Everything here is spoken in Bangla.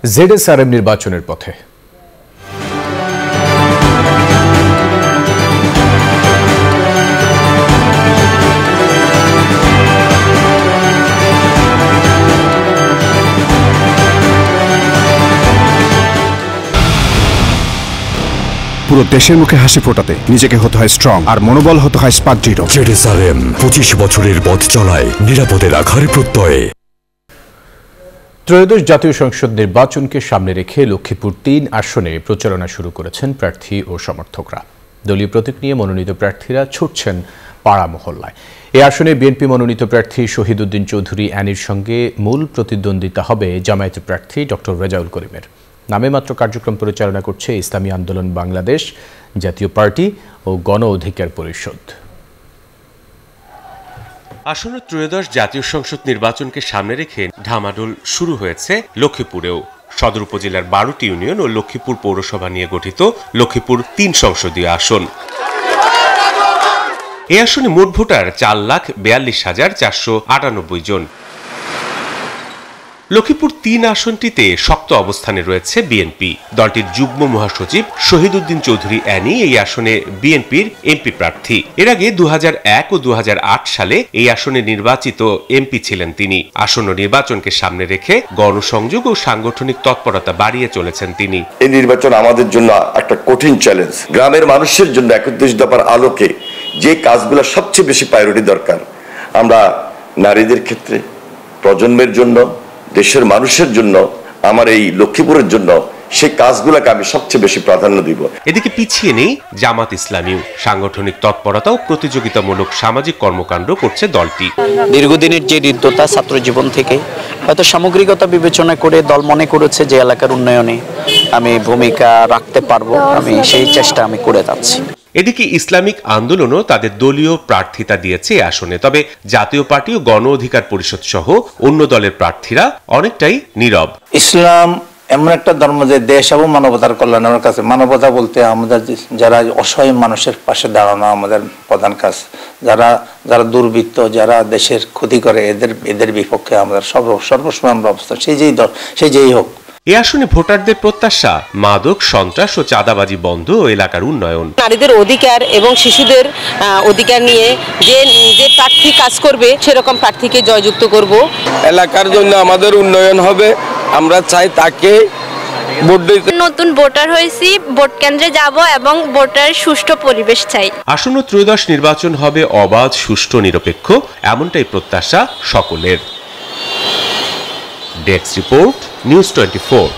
জেডএসআরএম নির্বাচনের পথে। পুরো দেশের মুখে হাসি ফোটাতে নিজেকে হতে হয় স্ট্রং, আর মনোবল হতে হয় স্পার্ক জিরো। জেডএসআরএম 25 বছরের পথ চলায় নিরাপদে রাখার প্রত্যয়ে। ত্রয়োদশ জাতীয় সংসদ নির্বাচনকে সামনে রেখে লক্ষ্মীপুর 3 আসনে প্রচারণা শুরু করেছেন প্রার্থী ও সমর্থকরা। দলীয় প্রতীক নিয়ে মনোনীত প্রার্থীরা ছুটছেন পাড়া মহল্লায়। এই আসনে বিএনপি মনোনীত প্রার্থী শহীদ উদ্দিন চৌধুরী অ্যানির সঙ্গে মূল প্রতিদ্বন্দ্বিতা হবে জামায়াতের প্রার্থী ডক্টর রেজাউল করিমের। নামে মাত্র কার্যক্রম পরিচালনা করছে ইসলামী আন্দোলন বাংলাদেশ, জাতীয় পার্টি ও গণ অধিকার পরিষদ। আসন্ন ত্রয়োদশ জাতীয় সংসদ নির্বাচনকে সামনে রেখে ঢামাডোল শুরু হয়েছে লক্ষ্মীপুরেও। সদর উপজেলার 12টি ইউনিয়ন ও লক্ষ্মীপুর পৌরসভা নিয়ে গঠিত লক্ষ্মীপুর 3 সংসদীয় আসন। এই আসনে মোট ভোটার 4,42,498 জন। লক্ষ্মীপুর 3 আসনটিতে শক্ত অবস্থানে রয়েছে বিএনপি। দলটির যুগ্ম মহাসচিব শহীদ উদ্দিন চৌধুরী অ্যানি এই আসনে বিএনপির এমপি প্রার্থী। এর আগে 2001 ও 2008 সালে এই আসনে নির্বাচিত এমপি ছিলেন তিনি। আসন্ন নির্বাচনকে সামনে রেখে গণসংযোগ ও সাংগঠনিক তৎপরতা বাড়িয়ে চলেছেন তিনি। এই নির্বাচন আমাদের জন্য একটা কঠিন চ্যালেঞ্জ। গ্রামের মানুষের জন্য 31 দফার আলোকে যে কাজগুলো সবচেয়ে বেশি প্রায়োরিটি দরকার, আমরা নারীদের ক্ষেত্রে, প্রজন্মের জন্য, দেশের মানুষের জন্য, আমার এই লক্ষ্মীপুরের জন্য সেই কাজগুলোকে আমি সবচেয়ে বেশি প্রাধান্য দিব। এদিকে পিছিয়ে নেই জামাত ইসলামীও। সাংগঠনিক তৎপরতা ও প্রতিযোগিতামূলক সামাজিক কর্মকাণ্ড করছে দলটি। দীর্ঘদিনের যে হৃদ্যতা ছাত্র জীবন থেকে হয়তো সামগ্রিকতা বিবেচনা করে দল মনে করেছে যে এলাকার উন্নয়নে আমি ভূমিকা রাখতে পারবো, আমি সেই চেষ্টা আমি করে যাচ্ছি। এদিকে ইসলামিক আন্দোলনও তাদের দলীয় প্রার্থিতা দিয়েছে এই আসনে। তবে জাতীয় পার্টি ও গণ অধিকার পরিষদ সহ অন্য দলের প্রার্থীরা অনেকটাই নীরব। ইসলাম এমন একটা ধর্ম যে দেশ এবং মানবতার কল্যাণের কাছে, মানবতা বলতে আমাদের যারা অসহায় মানুষের পাশে দাঁড়ানো আমাদের প্রধান কাজ। যারা দুর্বৃত্ত, যারা দেশের ক্ষতি করে, এদের বিপক্ষে আমরা সর্বসময় আমরা অবস্থান, সেই যেই হোক। এই আসনে ভোটারদের প্রত্যাশা মাদক, সন্ত্রাস ও চাঁদাবাজি বন্ধ ও এলাকার উন্নয়ন। নারীদের অধিকার এবং শিশুদের অধিকার নিয়ে যে প্রার্থী কাজ করবে সেরকম প্রার্থীকে জয়যুক্ত করব। এলাকার জন্য আমাদের উন্নয়ন হবে, আমরা চাই তাকে ভোট দিতে। নতুন ভোটার হয়েছি, ভোট কেন্দ্রে যাব এবং ভোটার সুষ্ঠু পরিবেশ চাই। আসন্ন ত্রয়োদশ নির্বাচন হবে অবাধ, সুষ্ঠু, নিরপেক্ষ, এমনটাই প্রত্যাশা সকলের। Desk report, news 24।